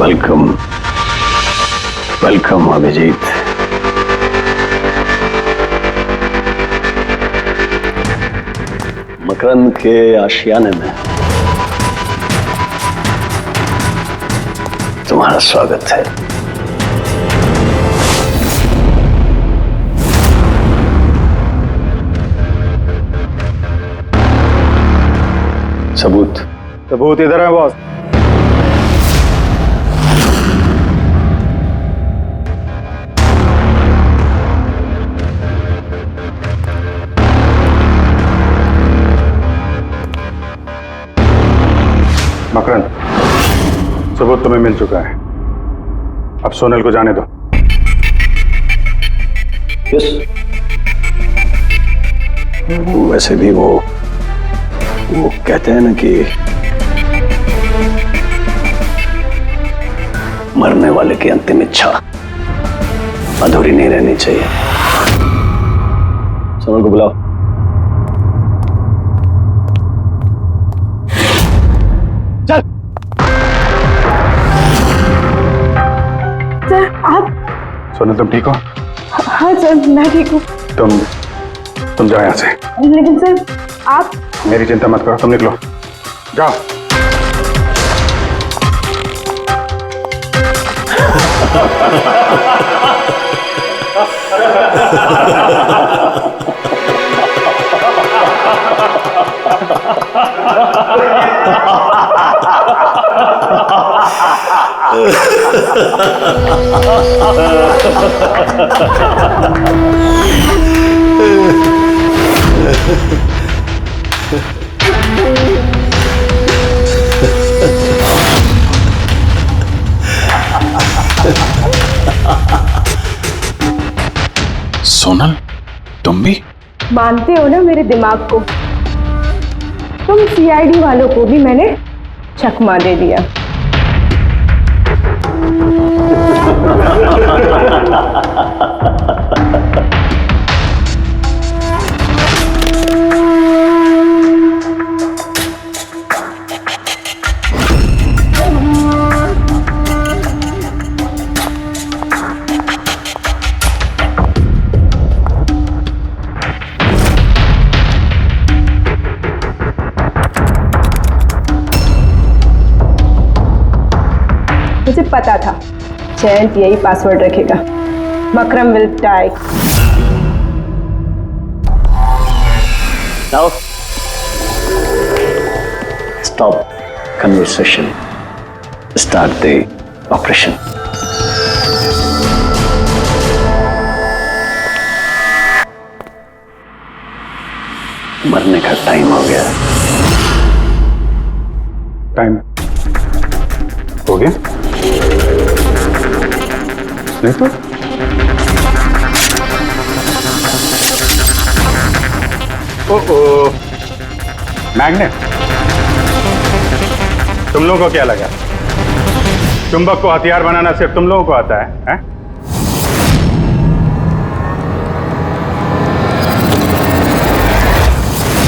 Welcome welcome Abhijit. मकरंद के आशियाने में तुम्हारा स्वागत है। सबूत इधर है बॉस। मकरंद, सबूत तुम्हें मिल चुका है, अब सोनल को जाने दो। यस। वैसे भी वो कहते हैं ना कि मरने वाले की अंतिम इच्छा अधूरी नहीं रहनी चाहिए। सोनल को बुलाओ। चल। सर आप। सोनल तुम ठीक हो? हाँ सर मैं ठीक हूँ। तुम जाओ यहाँ से। लेकिन सर आप। मेरी चिंता मत करो, तुम निकलो, जाओ। सोनल, तुम भी मानते हो ना मेरे दिमाग को? तुम सीआईडी वालों को भी मैंने चकमा दे दिया। मुझे पता था जयंत यही पासवर्ड रखेगा। Makram will die. Now, stop conversation. Start the operation. मरने का टाइम हो गया। टाइम हो गया? नहीं तो ओह, मैग्नेट, तुम लोगों को क्या लगा चुंबक को हथियार बनाना सिर्फ तुम लोगों को आता है?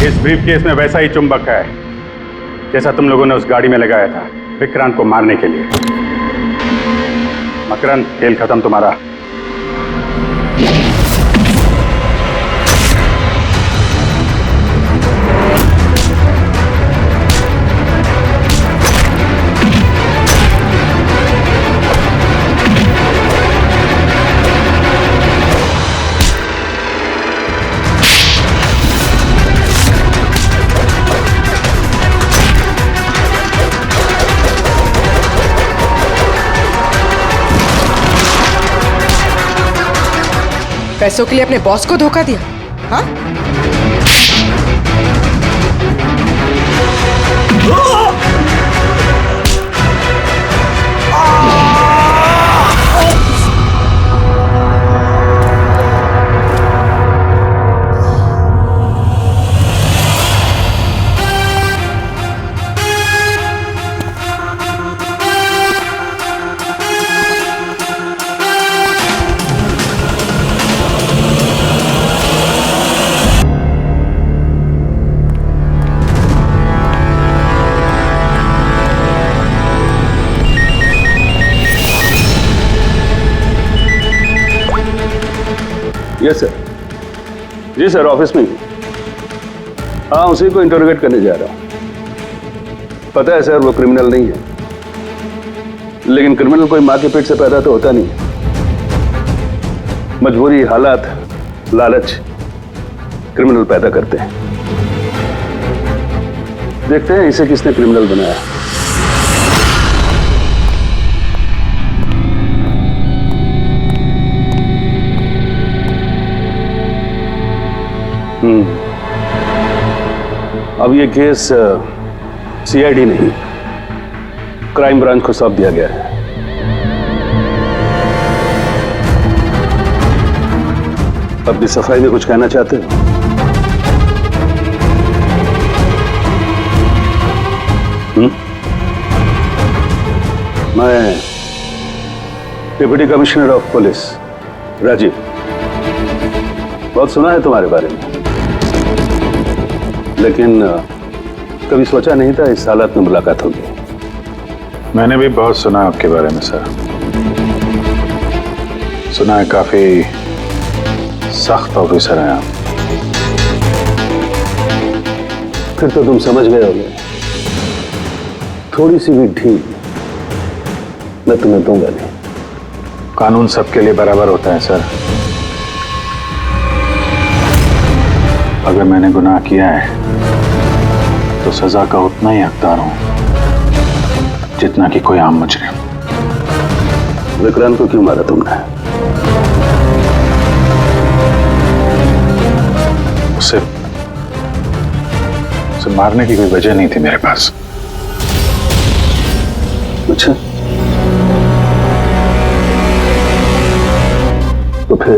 इस ब्रीफ केस में वैसा ही चुंबक है जैसा तुम लोगों ने उस गाड़ी में लगाया था विक्रांत को मारने के लिए। मकरंद, खेल खत्म तुम्हारा। पैसों के लिए अपने बॉस को धोखा दिया? हाँ? Yes sir. जी सर, ऑफिस में ही। हाँ, उसी को इंटरोगेट करने जा रहा हूँ। पता है सर, वो क्रिमिनल नहीं है, लेकिन क्रिमिनल कोई माँ के पेट से पैदा तो होता नहीं। मजबूरी, हालात, लालच क्रिमिनल पैदा करते हैं। देखते हैं इसे किसने क्रिमिनल बनाया। अब ये केस सीआईडी नहीं, क्राइम ब्रांच को सौंप दिया गया है। अपनी सफाई में कुछ कहना चाहते हो? मैं deputy commissioner of police Rajiv, बहुत सुना है तुम्हारे बारे में, लेकिन कभी सोचा नहीं था इस हालत में मुलाकात होगी। मैंने भी बहुत सुना आपके बारे में सर। सुना है काफी सख्त ऑफिसर हैं आप। फिर तो तुम समझ गए होगे, थोड़ी सी भी ढील मैं तुम्हें दूंगा नहीं। कानून सबके लिए बराबर होता है सर। अगर मैंने गुनाह किया है तो सजा का उतना ही हकदार हूं जितना कि कोई आम मुजरिम। विक्रांत को क्यों मारा तुमने? उसे मारने की कोई वजह नहीं थी मेरे पास। अच्छा, तो फिर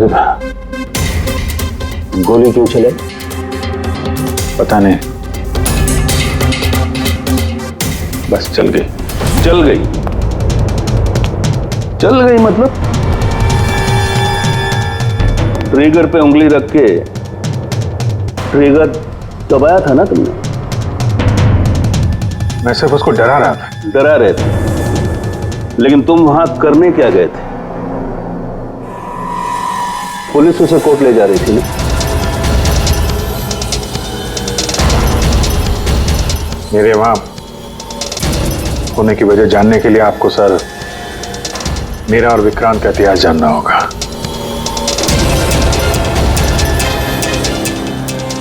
गोली क्यों चले? पता नहीं, बस चल गई। चल गई? चल गई मतलब? ट्रिगर पे उंगली रख के ट्रिगर दबाया था ना तुमने? मैं सिर्फ उसको डरा रहा था। डरा रहे थे, लेकिन तुम वहां करने क्या गए थे? पुलिस उसे कोर्ट ले जा रही थी ना? मेरे वहां होने की वजह जानने के लिए आपको सर मेरा और विक्रांत का इतिहास जानना होगा।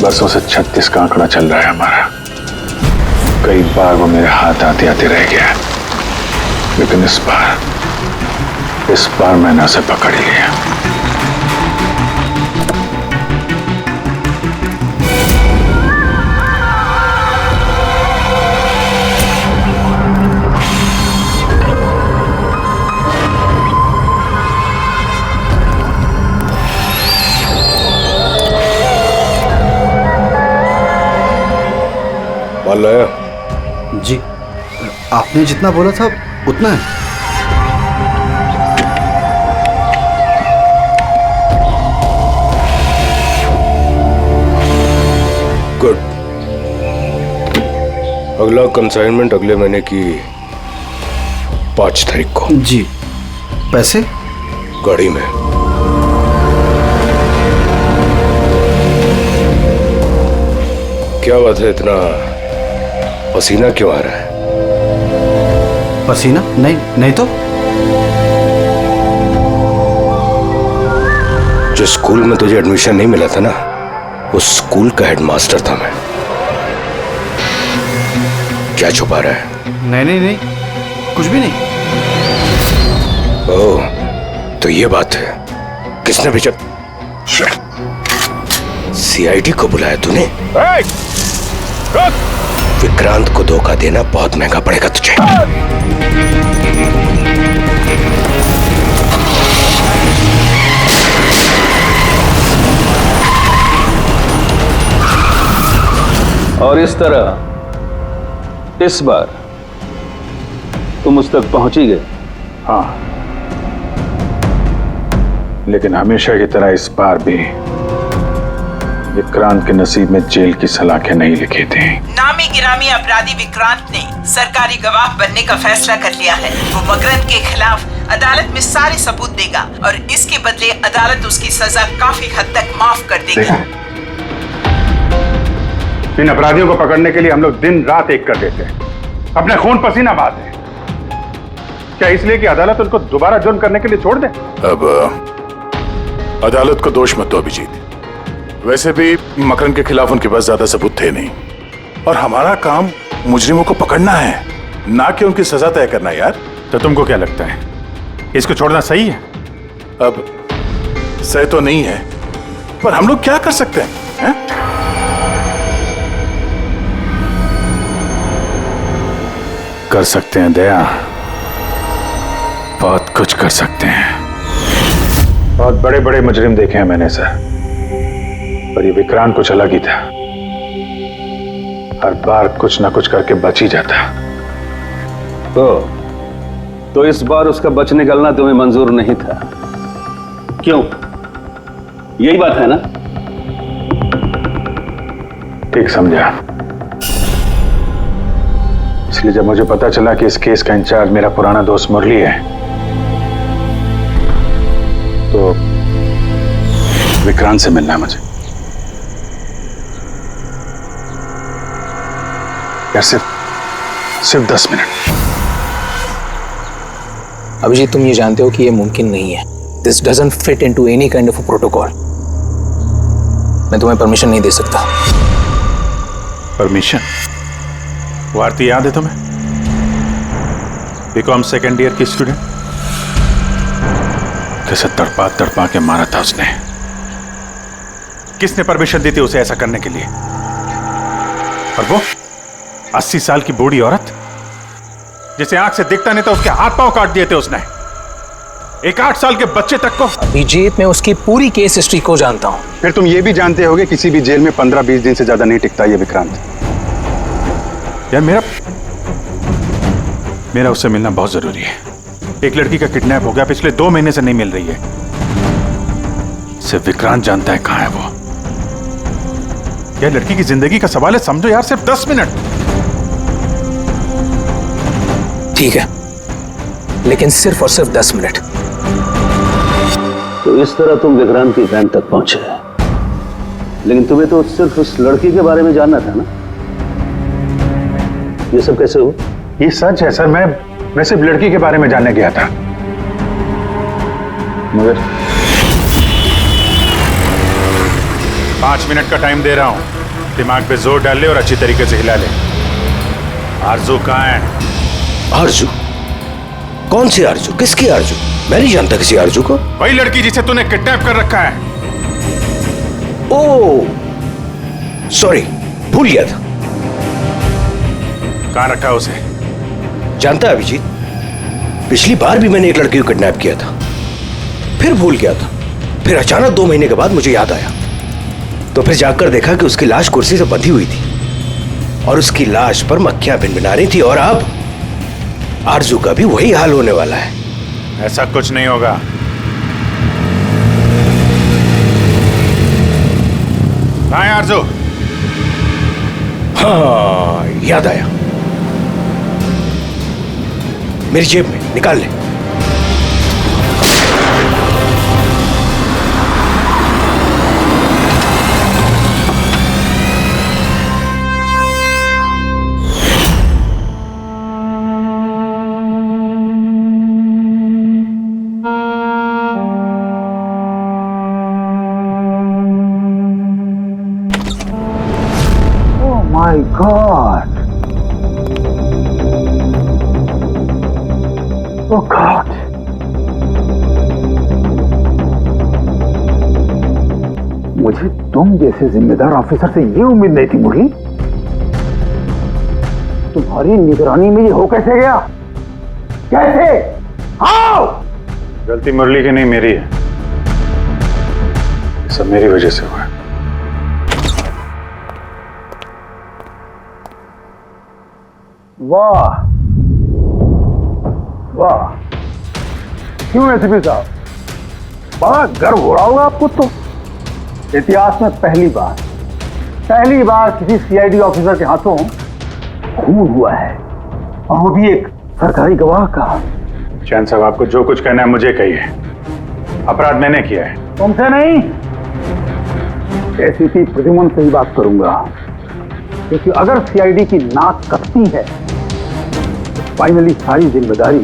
बरसों से 36 का आंकड़ा चल रहा है हमारा। कई बार वो मेरे हाथ आते आते रह गया, लेकिन इस बार मैंने उसे पकड़ ही लिया। माल लाया? जी, आपने जितना बोला था उतना है। गुड। अगला कंसाइनमेंट अगले महीने की 5 तारीख को। जी। पैसे? गाड़ी में। क्या बात है, इतना पसीना क्यों आ रहा है? पसीना? नहीं तो। जो स्कूल में तुझे एडमिशन नहीं मिला था ना, उस स्कूल का हेडमास्टर था मैं। क्या छुपा रहा है? नहीं, कुछ भी नहीं। ओह, तो ये बात है। किसने भेजा? सीआईडी को बुलाया तूने? विक्रांत को धोखा देना बहुत महंगा पड़ेगा तुझे। और इस तरह इस बार तुम उस तक पहुंच ही गए। हाँ, लेकिन हमेशा की तरह इस बार भी विक्रांत के नसीब में जेल की सलाखें नहीं लिखी थी। नामी गिरामी अपराधी विक्रांत ने सरकारी गवाह बनने का फैसला कर लिया है। वो मकरंद के खिलाफ अदालत में सारे सबूत देगा और इसके बदले अदालत उसकी सजा काफी हद तक माफ कर देगी। इन अपराधियों को पकड़ने के लिए हम लोग दिन रात एक कर देते हैं, अपने खून पसीना बहाते हैं। क्या इसलिए कि अदालत उनको दोबारा जुर्म करने के लिए छोड़ दे? अब अदालत को दोष मत दो अभिजीत। वैसे भी मकरन के खिलाफ उनके पास ज्यादा सबूत थे नहीं, और हमारा काम मुजरिमों को पकड़ना है, ना कि उनकी सजा तय करना। यार तो तुमको क्या लगता है, इसको छोड़ना सही है? अब सही तो नहीं है, पर हम लोग क्या कर सकते हैं? कर सकते हैं दया, बहुत कुछ कर सकते हैं। बहुत बड़े बड़े मुजरिम देखे हैं मैंने सर, पर ये विक्रांत कुछ अलग ही था। हर बार कुछ ना कुछ करके बच ही जाता। तो इस बार उसका बच निकलना तुम्हें मंजूर नहीं था, क्यों? यही बात है ना? ठीक समझा। इसलिए जब मुझे पता चला कि इस केस का इंचार्ज मेरा पुराना दोस्त मुरली है, तो विक्रांत से मिलना है मुझे। यार सिर्फ 10 मिनट। अभिजीत, तुम ये जानते हो कि ये मुमकिन नहीं है। This doesn't fit into any kind of protocol. मैं तुम्हें परमिशन नहीं दे सकता। परमिशन? वो आरती याद है तुम्हें? बीकॉम सेकेंड ईयर की स्टूडेंट, कैसे तड़पा तड़पा के मारा था उसने। किसने परमिशन दी थी उसे ऐसा करने के लिए? और वो 80 साल की बूढ़ी औरत जिसे आंख से दिखता नहीं था, उसके हाथ पांव काट दिए थे उसने। एक 8 साल के बच्चे तक को। अभिजीत, मैं उसकी पूरी केस हिस्ट्री को जानता हूं। फिर तुम ये भी जानते होगे किसी भी जेल में 15-20 दिन से ज्यादा नहीं टिकता ये विक्रांत। यार मेरा उससे मिलना बहुत जरूरी है। एक लड़की का किडनैप हो गया, पिछले 2 महीने से नहीं मिल रही है। सिर्फ विक्रांत जानता है कहां है वो। यह लड़की की जिंदगी का सवाल है, समझो यार, सिर्फ 10 मिनट। ठीक है, लेकिन सिर्फ और सिर्फ 10 मिनट। तो इस तरह तुम विक्रांत की वैन तक पहुंचे, लेकिन तुम्हें तो सिर्फ उस लड़की के बारे में जानना था ना? ये सब कैसे हो? ये सच है सर, मैं सिर्फ लड़की के बारे में जानने गया था। मगर 5 मिनट का टाइम दे रहा हूं, दिमाग पे जोर डाल ले और अच्छी तरीके से हिला ले। आरजू कहां है? आरजू? कौन सी आरजू? किसकी आरजू? मैं नहीं जानता किसी आरजू को। वही लड़की जिसे तूने किडनैप कर रखा है। ओह सॉरी, भूल गया था। कहां रखा उसे? जानता है अभिजीत, पिछली बार भी मैंने एक लड़की को किडनैप किया था, फिर भूल गया था। फिर अचानक 2 महीने के बाद मुझे याद आया, तो फिर जाकर देखा कि उसकी लाश कुर्सी से बंधी हुई थी और उसकी लाश पर मक्खियां भिनभिना रही थी। और अब आरजू का भी वही हाल होने वाला है। ऐसा कुछ नहीं होगा। कहां है आरजू? हाँ, याद आया, मेरी जेब में, निकाल ले। Oh my God, oh God, मुझे तुम जैसे जिम्मेदार ऑफिसर से ये उम्मीद नहीं थी मुरली। तुम्हारी निगरानी में ये हो कैसे गया? कैसे? हाउ? गलती मुरली की नहीं, मेरी है। ये सब मेरी वजह से हुआ है। वाह वाह, क्यों एसपी साहब, बड़ा गर्व हो रहा होगा आपको। तो इतिहास में पहली बार किसी सीआईडी ऑफिसर के हाथों खून हुआ है, और वो भी एक सरकारी गवाह का। चैन साहब, आपको जो कुछ कहना है मुझे कहिए। अपराध मैंने किया है। तुमसे नहीं, एसीपी प्रद्युमन से ही बात करूंगा, क्योंकि अगर सीआईडी की नाक कटती है तो फाइनली सारी जिम्मेदारी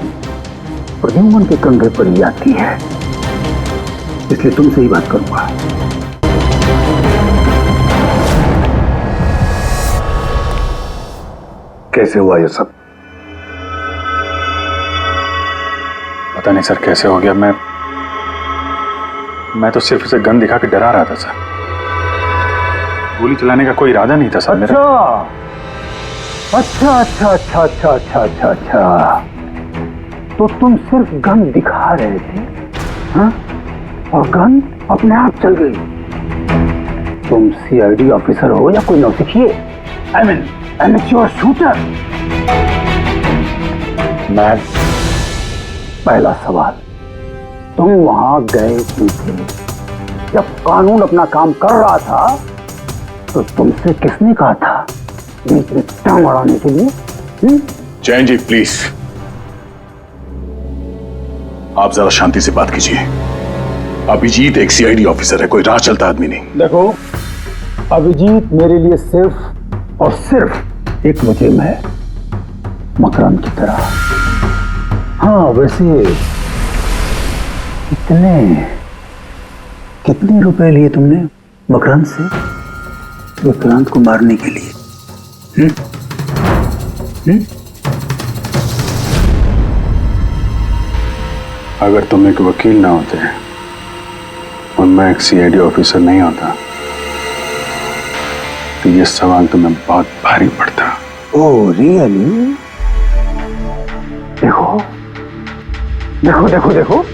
प्रद्युमन के कंधे पर ही आती है। इसलिए तुमसे ही बात करूंगा। कैसे हुआ ये सब? पता नहीं सर कैसे हो गया। मैं तो सिर्फ उसे गन दिखा के डरा रहा था सर। गोली चलाने का कोई इरादा नहीं था सर मेरा। अच्छा। तो तुम सिर्फ गन दिखा रहे थे, हाँ? और गन अपने आप चल गई। तुम सीआईडी ऑफिसर हो या कोई नौसिखिए? I mean amateur shooter. मैं पहला सवाल, तुम वहां गए क्यों थे? जब कानून अपना काम कर रहा था तो तुमसे किसने कहा था बीच में टांग अड़ाने के लिए? जैन जी प्लीज, आप जरा शांति से बात कीजिए। अभिजीत एक सीआईडी ऑफिसर है, कोई राह चलता आदमी नहीं। देखो, अभिजीत मेरे लिए सिर्फ और सिर्फ एक मुजरिम है, मकरंद की तरह। हाँ, वैसे कितने रुपए लिए तुमने मकरंद से विक्रांत को मारने के लिए? अगर तुम एक वकील ना होते और मैं एक सीआईडी ऑफिसर नहीं होता तो ये सवाल तुम्हें बहुत भारी पड़ता। Oh really? देखो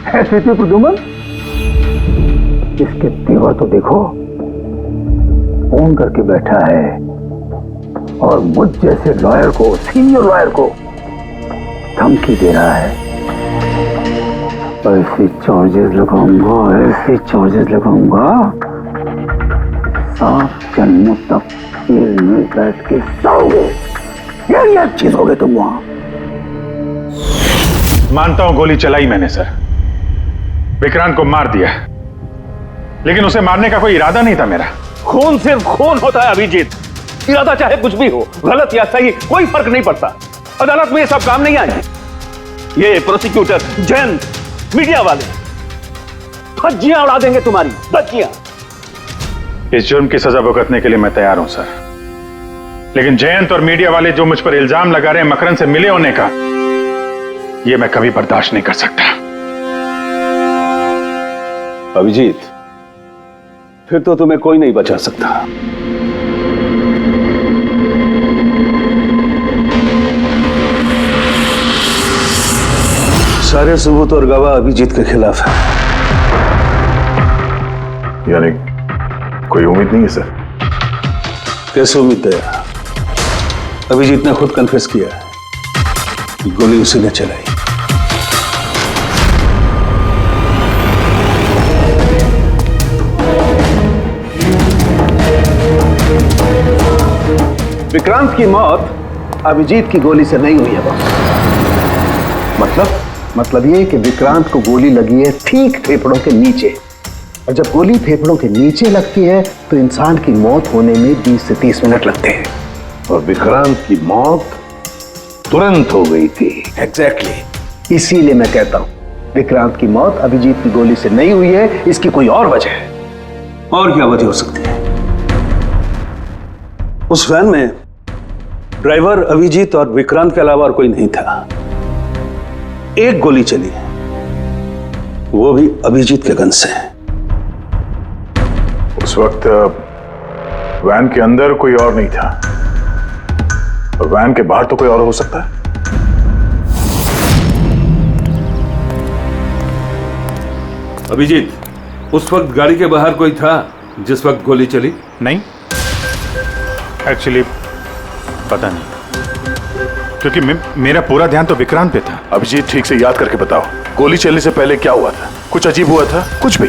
ऐसे थे प्रद्युमन, इसके तेवर तो देखो। फोन करके बैठा है और मुझ जैसे लॉयर को, सीनियर लॉयर को धमकी दे रहा है। ऐसे चार्जेस लगाऊंगा सात जन्मों तक जेल में बैठ के सड़ोगे। ये चीज हो गए तुम वहां। मानता हूं गोली चलाई मैंने सर, विक्रांत को मार दिया, लेकिन उसे मारने का कोई इरादा नहीं था मेरा। खून सिर्फ खून होता है अभिजीत, इरादा चाहे कुछ भी हो, गलत या सही कोई फर्क नहीं पड़ता। अदालत में ये सब काम नहीं आए। ये प्रोसिक्यूटर, जैन, मीडिया वाले धज्जियां उड़ा देंगे तुम्हारी, धज्जियां। इस जुर्म की सजा भुगतने के लिए मैं तैयार हूं सर, लेकिन जयंत और मीडिया वाले जो मुझ पर इल्जाम लगा रहे हैं मकरंद से मिले होने का, यह मैं कभी बर्दाश्त नहीं कर सकता। अभिजीत, फिर तो तुम्हें कोई नहीं बचा सकता। सारे सबूत और गवाह अभिजीत के खिलाफ है। यानी कोई उम्मीद नहीं है सर? कैसे उम्मीद है? अभिजीत ने खुद कन्फेस किया है कि गोली उसी ने चलाई। विक्रांत की मौत अभिजीत की गोली से नहीं हुई है बॉस। मतलब ये कि विक्रांत को गोली लगी है ठीक फेफड़ों के नीचे, और जब गोली फेफड़ों के नीचे लगती है तो इंसान की मौत होने में 20 से 30 मिनट लगते हैं, और विक्रांत की मौत तुरंत हो गई थी। एग्जैक्टली, इसीलिए मैं कहता हूं विक्रांत की मौत अभिजीत की गोली से नहीं हुई है, इसकी कोई और वजह है। और क्या वजह हो सकती है? उस वैन में ड्राइवर अभिजीत और विक्रांत के अलावा और कोई नहीं था। एक गोली चली है, वो भी अभिजीत के गन से। उस वक्त वैन के अंदर कोई और नहीं था, और वैन के बाहर तो कोई और हो सकता है। अभिजीत, उस वक्त गाड़ी के बाहर कोई था जिस वक्त गोली चली? नहीं, एक्चुअली पता नहीं, क्योंकि मेरा पूरा ध्यान तो विक्रांत पे था। अभिजीत, ठीक से याद करके बताओ, गोली चलने से पहले क्या हुआ था? कुछ अजीब हुआ था? कुछ भी?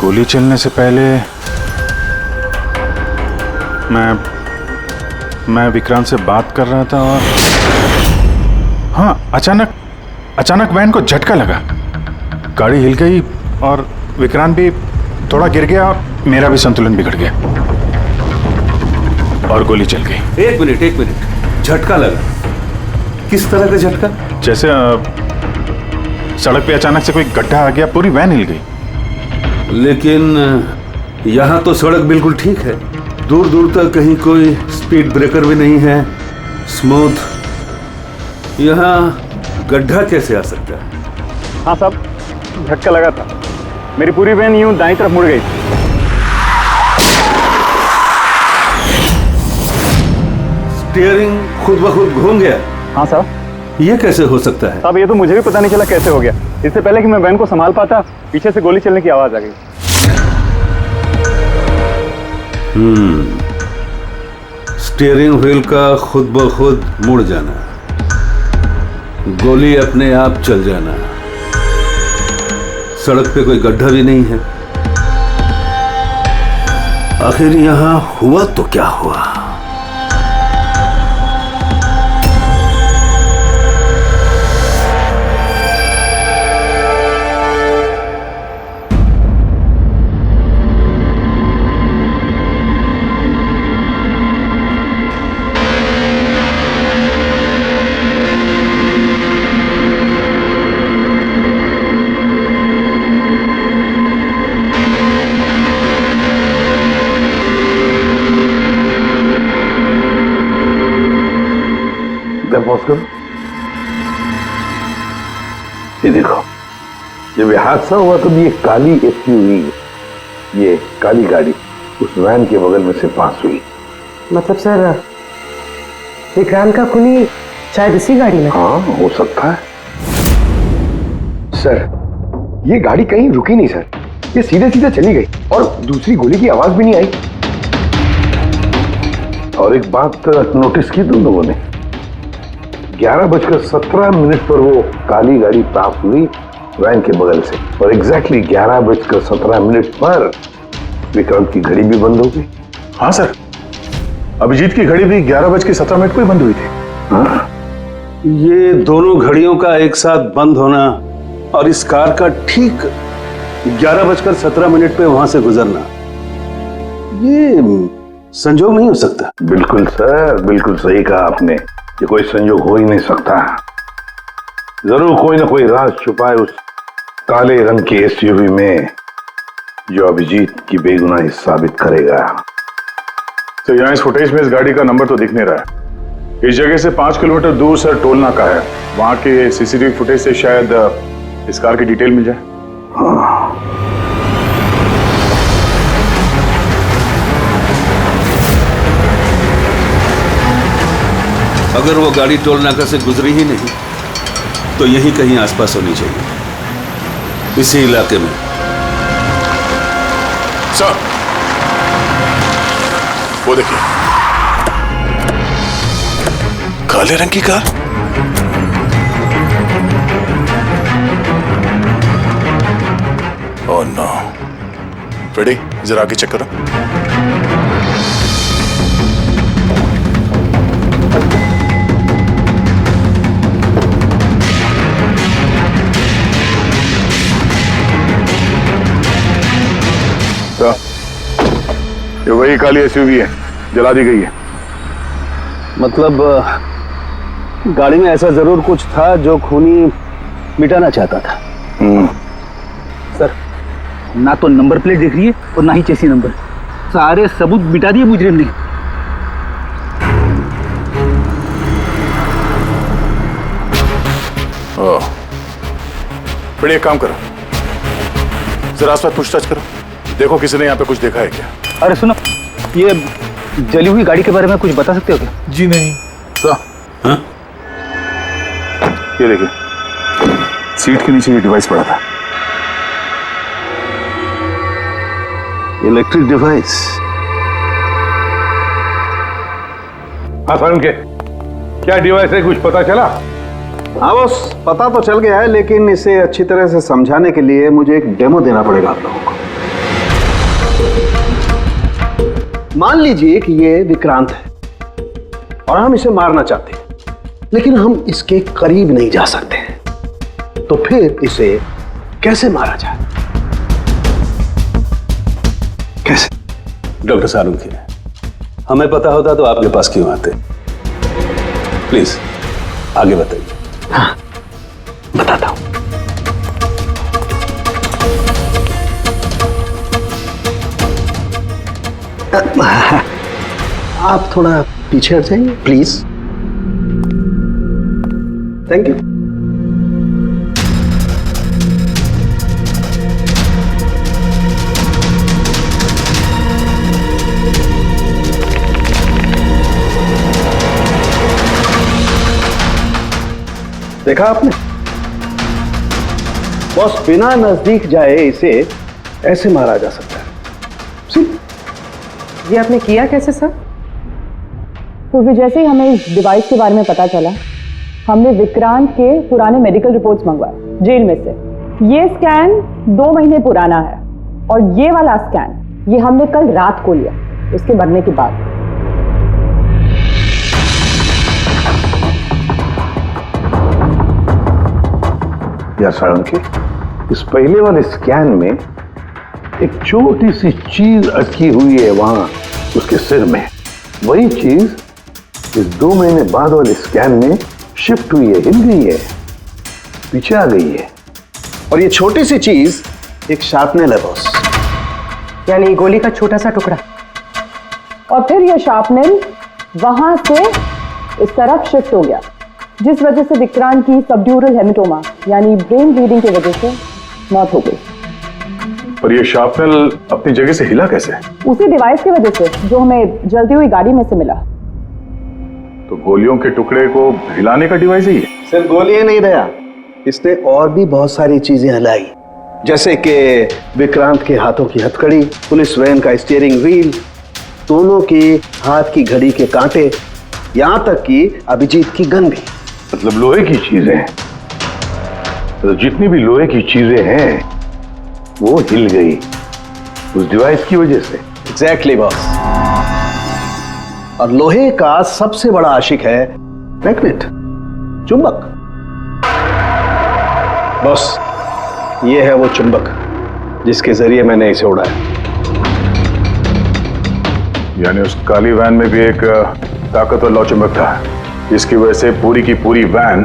गोली चलने से पहले मैं विक्रांत से बात कर रहा था और हाँ, अचानक वैन को झटका लगा, गाड़ी हिल गई और विक्रांत भी थोड़ा गिर गया और मेरा भी संतुलन बिगड़ गया और गोली चल गई। एक मिनट, झटका लगा? किस तरह का झटका? जैसे सड़क पे अचानक से कोई गड्ढा आ गया, पूरी वैन हिल गई। लेकिन यहाँ तो सड़क बिल्कुल ठीक है, दूर दूर तक कहीं कोई स्पीड ब्रेकर भी नहीं है, स्मूथ। यहाँ गड्ढा कैसे आ सकता है? हाँ साहब, झटका लगा था, मेरी पूरी वैन यूं दाईं तरफ मुड़ गई। स्टीयरिंग खुद ब खुद घूम गया? हाँ साहब। ये कैसे हो सकता है? साहब ये तो मुझे भी पता नहीं चला कैसे हो गया। इससे पहले कि मैं वैन को संभाल पाता, पीछे से गोली चलने की आवाज आ गई। स्टीयरिंग व्हील का खुद ब खुद मुड़ जाना, गोली अपने आप चल जाना, सड़क पे कोई गड्ढा भी नहीं है। आखिर यहां हुआ तो क्या हुआ? ये देखो, जब ये हादसा हुआ तब ये काली एसयूवी, ये काली गाड़ी उस वैन के बगल में से पास हुई। मतलब सर, विक्रांत का खूनी शायद इसी गाड़ी में? हाँ, हो सकता है। सर, ये गाड़ी कहीं रुकी नहीं सर, ये सीधे सीधे चली गई और दूसरी गोली की आवाज भी नहीं आई। और एक बात नोटिस की तुम लोगों ने, 11:17 पर वो काली गाड़ी पास हुई वैन के बगल से, और एग्जैक्टली 11:17 पर विक्रांत की घड़ी भी बंद हो गई। हाँ सर, अभिजीत की घड़ी भी 11:17 को ही बंद हुई थी। हाँ? ये दोनों घड़ियों का एक साथ बंद होना और इस कार का ठीक 11:17 पे वहां से गुजरना, ये संजोग नहीं हो सकता। बिल्कुल सर, बिल्कुल सही कहा आपने, ये कोई संयोग हो ही नहीं सकता। जरूर कोई ना कोई राज छुपा है उस काले रंग की एसयूवी में, जो अभिजीत की बेगुनाही साबित करेगा। तो यहाँ इस फुटेज में इस गाड़ी का नंबर तो दिख नहीं रहा है। इस जगह से 5 किलोमीटर दूर सर टोल नाका है, वहां के सीसीटीवी फुटेज से शायद इस कार की डिटेल मिल जाए। हाँ। अगर वो गाड़ी टोल नाका से गुजरी ही नहीं तो यहीं कहीं आसपास होनी चाहिए, इसी इलाके में। सर, वो देखिए, काले रंग की कार। Oh no. रेडी, जरा आगे चेक करो। ये वही काली एसयूवी है, जला दी गई है। मतलब गाड़ी में ऐसा जरूर कुछ था जो खूनी मिटाना चाहता था। सर, ना तो नंबर प्लेट दिख रही है और ना ही चेसी नंबर, सारे सबूत मिटा दिए मुजरिम ने। ओह, फिर एक काम करो, जरा आसपास पूछताछ करो, देखो किसी ने यहाँ पे कुछ देखा है क्या। अरे सुनो, ये जली हुई गाड़ी के बारे में कुछ बता सकते हो क्या? जी नहीं। हाँ? ये देखिए, सीट के नीचे ये डिवाइस पड़ा था। Electric device. हसन के क्या डिवाइस है, कुछ पता चला? हाँ बस, पता तो चल गया है, लेकिन इसे अच्छी तरह से समझाने के लिए मुझे एक डेमो देना पड़ेगा आप लोगों को। मान लीजिए कि ये विक्रांत है और हम इसे मारना चाहते हैं, लेकिन हम इसके करीब नहीं जा सकते हैं। तो फिर इसे कैसे मारा जाए? कैसे? डॉक्टर सालुंखे, हमें पता होता तो आपके पास क्यों आते? प्लीज आगे बताइए। हाँ, बताता हूं। आप थोड़ा पीछे हट जाएंगे प्लीज। Thank you. देखा आपने, बॉस बिना नजदीक जाए इसे ऐसे मारा जा सकता है। ये आपने किया कैसे सर? क्योंकि जैसे ही हमें इस डिवाइस के बारे में पता चला, हमने विक्रांत के पुराने मेडिकल रिपोर्ट्स मंगवाए जेल में से। ये स्कैन 2 महीने पुराना है और ये वाला स्कैन ये हमने कल रात को लिया उसके मरने के बाद। या सालुंखे, इस पहले वाले स्कैन में एक छोटी सी चीज अटकी हुई है वहां उसके सिर में। वही चीज इस 2 महीने बाद वाले स्कैन में शिफ्ट हुई है, हिल गई है, पीछे आ गई है। और ये छोटी सी चीज एक शार्पनेल है बॉस, यानी गोली का छोटा सा टुकड़ा। और फिर ये शार्पनेल वहां से इस तरफ शिफ्ट हो गया, जिस वजह से विक्रांत की सबड्यूरल हेमेटोमा यानी ब्रेन ब्लीडिंग की वजह से मौत हो गई। पर ये शार्पनेल अपनी जगह से हिला कैसे? उसी डिवाइस की वजह से जो हमें जलती हुई गाड़ी में से मिला। तो गोलियों के टुकड़े को हिलाने का डिवाइस ही है? सिर्फ गोलियां नहीं रहा, इसने और भी बहुत सारी चीजें हिलाई, जैसे कि विक्रांत के हाथों की हथकड़ी, पुलिस वैन का स्टीयरिंग व्हील, दोनों की हाथ की घड़ी के कांटे, यहां तक कि अभिजीत की गन भी। मतलब लोहे की चीजें, तो जितनी भी लोहे की चीजें हैं वो हिल गई उस डिवाइस की वजह से। Exactly boss. और लोहे का सबसे बड़ा आशिक है मैग्नेट, चुंबक। बॉस, ये है वो चुंबक जिसके जरिए मैंने इसे उड़ाया। यानी उस काली वैन में भी एक ताकतवर लौ चुंबक था, जिसकी वजह से पूरी की पूरी वैन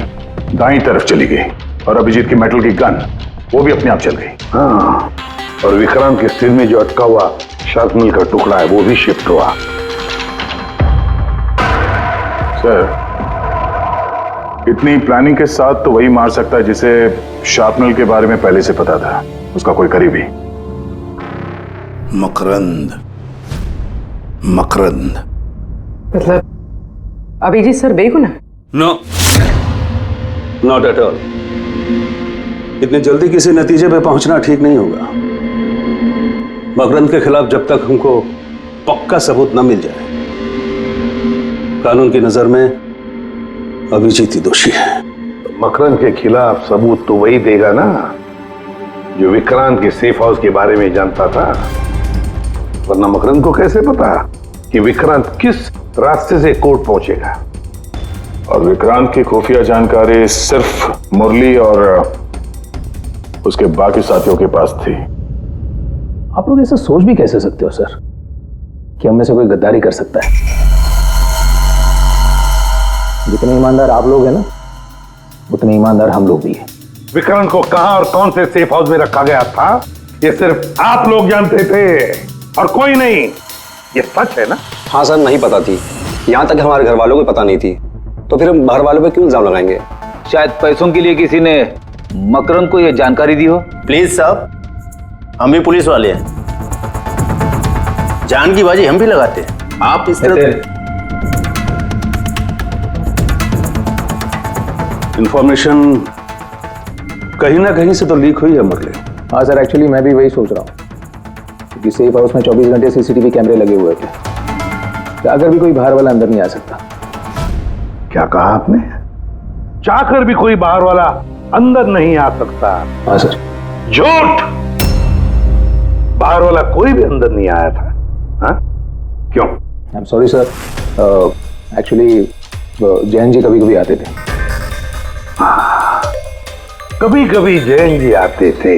दाईं तरफ चली गई और अभिजीत की मेटल की गन वो भी अपने आप चल गई। हाँ, और विक्रांत के सिर में जो अटका हुआ शार्पनेल का टुकड़ा है वो भी शिफ्ट हुआ। सर, इतनी प्लानिंग के साथ तो वही मार सकता है जिसे शार्पनेल के बारे में पहले से पता था, उसका कोई करीबी। मकरंद। मकरंद मतलब अभिजीत सर बेगुनाह? No, not at all. इतनी जल्दी किसी नतीजे पे पहुंचना ठीक नहीं होगा। मकरंद के खिलाफ जब तक हमको पक्का सबूत न मिल जाए, कानून की नजर में अभिजीत ही दोषी है। मकरंद के खिलाफ सबूत तो वही देगा ना जो विक्रांत के सेफ हाउस के बारे में जानता था, वरना मकरंद को कैसे पता कि विक्रांत किस रास्ते से कोर्ट पहुंचेगा। और विक्रांत की खुफिया जानकारी सिर्फ मुरली और उसके बाकी साथियों के पास थी। आप लोग ऐसा सोच भी कैसे सकते हो सर कि हम में से कोई गद्दारी कर सकता है? जितने ईमानदार आप लोग हैं ना, उतने ईमानदार हम लोग भी हैं। विक्रांत को कहां और कौन से सेफ हाउस में रखा गया था ये सिर्फ आप लोग जानते थे और कोई नहीं। ये सच है ना? हाँ सर, नहीं पता थी। यहाँ तक हमारे घर वालों को पता नहीं थी, तो फिर हम बाहर वालों पे क्यों इल्जाम लगाएंगे? शायद पैसों के लिए किसी ने मकरंद को यह जानकारी दी हो। प्लीज साहब, हम भी पुलिस वाले हैं, जान की बाजी हम भी लगाते हैं। आप इस तरह इंफॉर्मेशन कहीं ना कहीं से तो लीक हुई है मुरली। हाँ सर, एक्चुअली मैं भी वही सोच रहा हूँ, क्योंकि सेफ हाउस में 24 घंटे सीसीटीवी कैमरे लगे हुए थे, तो अगर भी कोई बाहर वाला अंदर नहीं आ सकता। क्या कहा आपने? चाहकर भी कोई बाहर वाला अंदर नहीं आ सकता? हाँ सर। झूठ! बाहर वाला कोई भी अंदर नहीं आया था। हाँ? क्यों? I am sorry sir, actually Jain ji कभी कभी आते थे। कभी कभी जैन जी आते थे।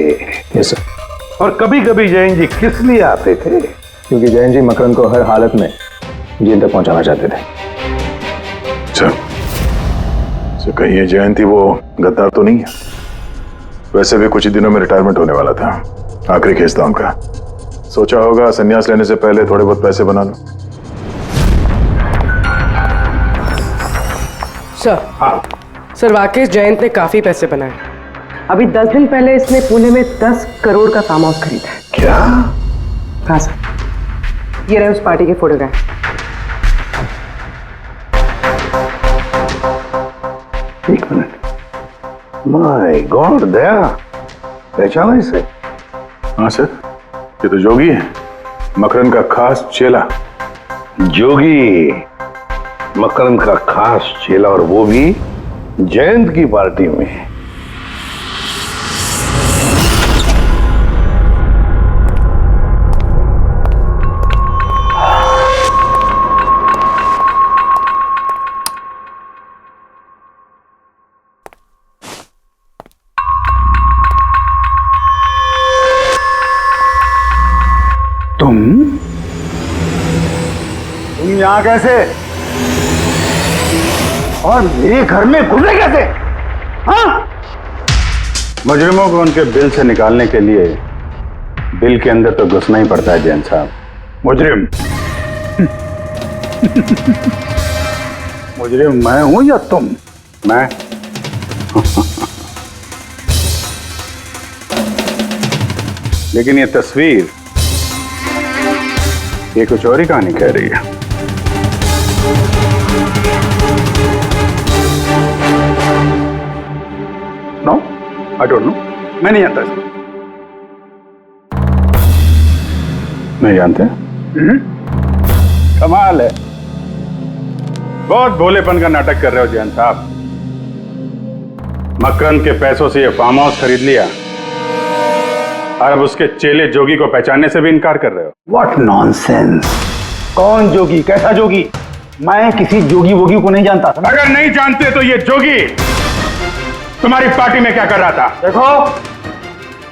Yes sir. और कभी कभी जैन जी किस लिए आते थे? क्योंकि जैन जी मकरन को हर हालत में जेल तक पहुंचाना चाहते थे। अच्छा, तो कहीं ये जयंती वो गद्दार तो नहीं है? वैसे भी कुछ ही दिनों में रिटायरमेंट होने वाला था, आखिरी केस था उनका। सोचा होगा संन्यास लेने से पहले थोड़े बहुत पैसे बना लो। सर, सर वाकई जयंत ने काफी पैसे बनाए। अभी 10 दिन पहले इसने पुणे में 10 करोड़ का फार्म हाउस खरीदा है। क्या? हाँ सर, ये रहे उस पार्टी के फोटोग्राफ। एक मिनट, माय गॉड दया, पहचाना इसे? हाँ सर, ये तो जोगी है, मकरन का खास चेला। जोगी, मकरन का खास चेला, और वो भी जयंत की पार्टी में। तुम यहां कैसे? और मेरे घर में घुसे कैसे? हाँ? मुजरिमों को उनके बिल से निकालने के लिए बिल के अंदर तो घुसना ही पड़ता है जैन साहब। मुजरिम? मुजरिम मैं हूं या तुम? मैं? लेकिन ये तस्वीर, ये कुछ और ही कहानी कह रही है। नो, आई डोंट नो, मैं नहीं जानता इसको। नहीं जानते? कमाल है, बहुत भोलेपन का नाटक कर रहे हो जैन साहब। मकरन के पैसों से ये फार्म हाउस खरीद लिया और अब उसके चेले जोगी को पहचानने से भी इनकार कर रहे हो। What nonsense! कौन जोगी? कैसा जोगी? मैं किसी जोगी वोगी को नहीं जानता। अगर नहीं जानते तो ये जोगी तुम्हारी पार्टी में क्या कर रहा था? देखो,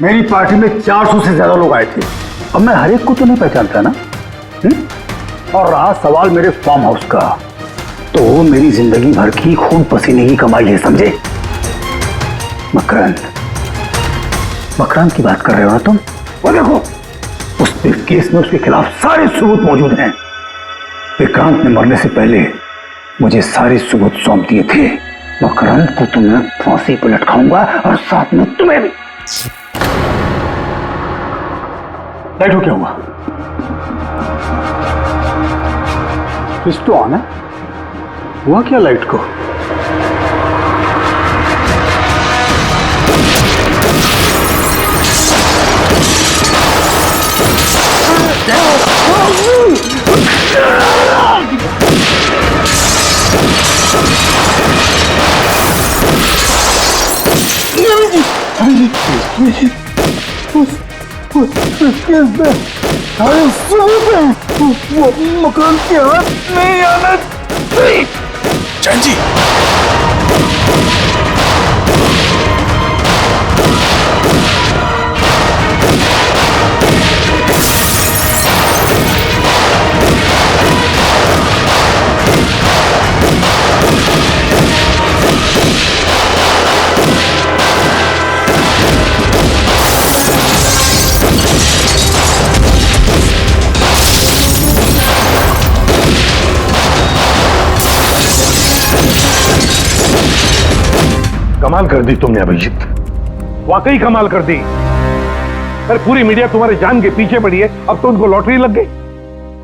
मेरी पार्टी में 400 से ज्यादा लोग आए थे। अब मैं हर एक को तो नहीं पहचानता ना। और रहा सवाल मेरे फार्म हाउस का, तो मेरी जिंदगी भर की खून पसीने की कमाई है, समझे? मकरन, मकरन की बात कर रहे हो ना तुम? वो देखो, उस केस में उसके खिलाफ सारे सबूत मौजूद हैं। विक्रांत ने मरने से पहले मुझे सारे सबूत सौंप दिए थे। मकरन को तो मैं फांसी पर लटकाऊंगा और साथ में तुम्हें भी। लाइट हो क्या हुआ? स्विच तो ऑन है, हुआ क्या लाइट को? वो मकान के हाथ नहीं आना चाहिए। जैन जी, कमाल कर दी तुमने अभिजीत, वाकई कमाल कर दी। अरे पूरी मीडिया तुम्हारे जान के पीछे पड़ी है, अब तो उनको लॉटरी लग गई।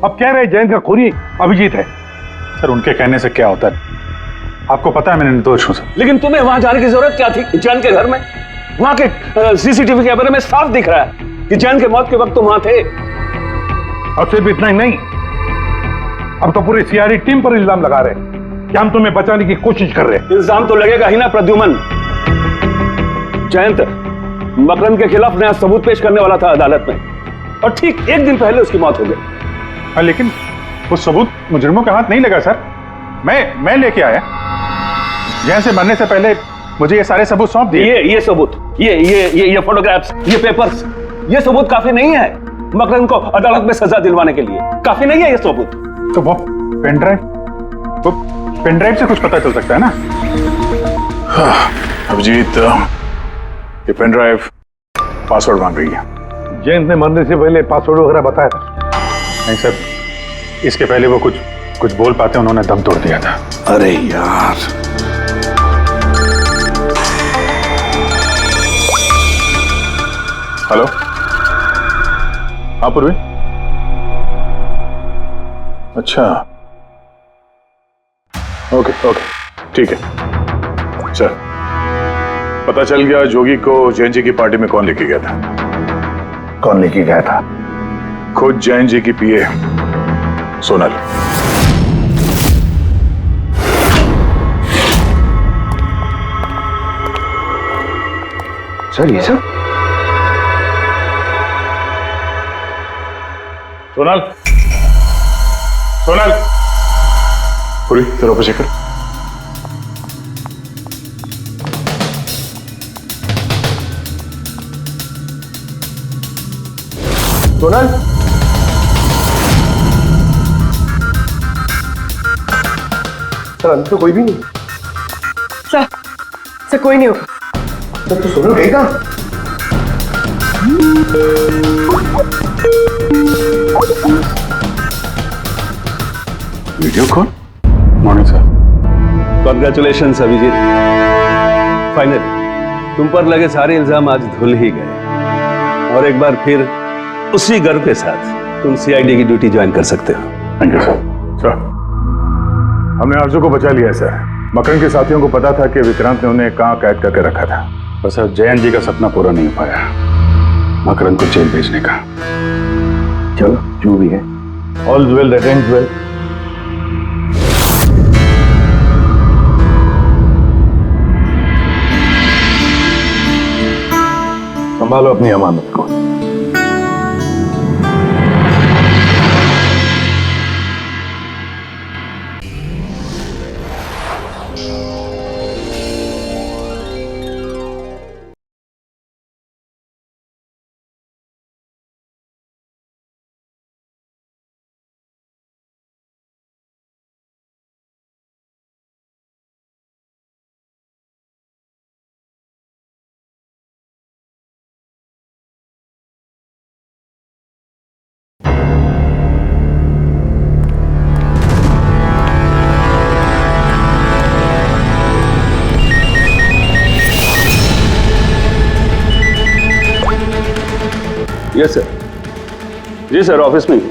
अब कह रहे जयंत का खूनी अभिजीत है। सर, उनके कहने से क्या होता है? आपको पता है मैं निर्दोष हूं सर। लेकिन तुम्हें वहां जाने की जरूरत क्या थी? जैन के घर में, वहां के सीसीटीवी कैमरे में साफ दिख रहा है कि जैन के मौत के वक्त तुम वहां थे। और सिर्फ इतना ही नहीं, अब तो पूरी सीआईडी टीम पर इल्जाम लगा रहे हैं कि हम तुम्हें बचाने की कोशिश कर रहे हैं। इल्जाम तो लगेगा ही ना प्रद्युमन। जयंत मकरन के खिलाफ नया सबूत पेश करने वाला था अदालत में, और ठीक एक दिन पहले उसकी मौत हो गई। लेकिन वो सबूत मुजरिमों के हाथ नहीं लगा सर। मैं लेके आया। जैन से मरने से पहले मुझे ये सारे सबूत सौंप दिए। ये सबूत, ये फोटोग्राफ्स, ये पेपर्स, ये सबूत काफी नहीं है मकरंद को अदालत में सजा दिलवाने के लिए। काफी नहीं है ये सबूत। तो वो पेन ड्राइव से कुछ पता चल सकता है ना? अभिजीत, ये पेन ड्राइव पासवर्ड मांग रही है। जयंत ने मरने से पहले पासवर्ड वगैरह बताया था? नहीं सर, इसके पहले वो कुछ बोल पाते उन्होंने दम तोड़ दिया था। अरे यार, हेलो, हाँ पूर्वी। अच्छा, ओके, ठीक है सर। पता चल गया जोगी को जैन जी की पार्टी में कौन लेके गया था। कौन लेके गया था? खुद जैन जी की पीए सोनल। सर ये सब? सोनल, पूरी तेरे ऊपर चेक कर। सोनल, सर अंदर तो कोई भी नहीं। सर कोई नहीं होगा। सर तो सोनल गई कहाँ? Video call. Morning sir. Congratulation Abhijeet, finally तुम पर लगे सारे इल्जाम आज धुल ही गए और एक बार फिर उसी गर्व के साथ तुम सीआईडी की ड्यूटी ज्वाइन कर सकते हो। Thank you sir. हमने आरजू को बचा लिया है सर। मकरंद के साथियों को पता था कि विक्रांत ने उन्हें कहाँ कैद करके रखा था, पर सर जयंत जी का सपना पूरा नहीं हो पाया मकरंद को जेल भेजने का। चलो जो भी है, all is well that ends well. संभालो अपनी अमानत को। Yes sir. जी सर, ऑफिस में ही।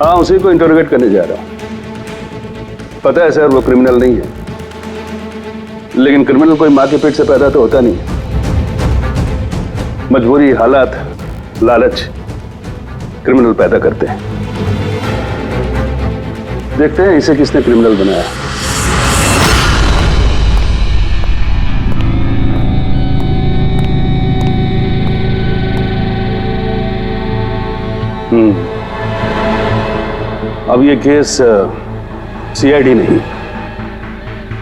हाँ, उसी को इंटरोगेट करने जा रहा हूं। पता है सर, वो क्रिमिनल नहीं है, लेकिन क्रिमिनल कोई मां के पेट से पैदा तो होता नहीं। मजबूरी, हालात, लालच क्रिमिनल पैदा करते हैं। देखते हैं इसे किसने क्रिमिनल बनाया। अब ये केस सीआईडी नहीं,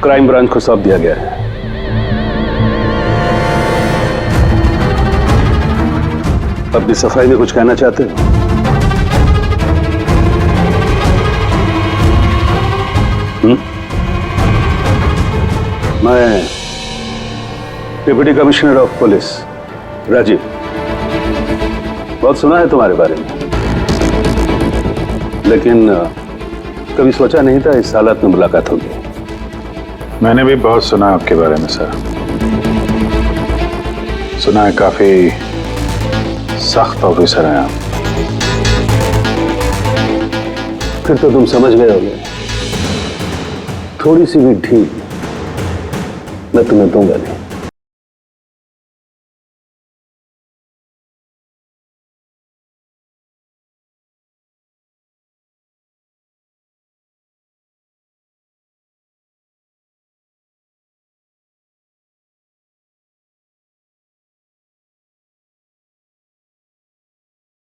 क्राइम ब्रांच को सौंप दिया गया है। अपनी सफाई में कुछ कहना चाहते हो? मैं deputy commissioner of police Rajiv, बहुत सुना है तुम्हारे बारे में, लेकिन कभी सोचा नहीं था इस हालत में मुलाकात होगी। मैंने भी बहुत सुना आपके बारे में सर। सुना है काफी सख्त ऑफिसर हैं आप। फिर तो तुम समझ गए होगे, थोड़ी सी भी ढील मैं तुम्हें दूंगा नहीं।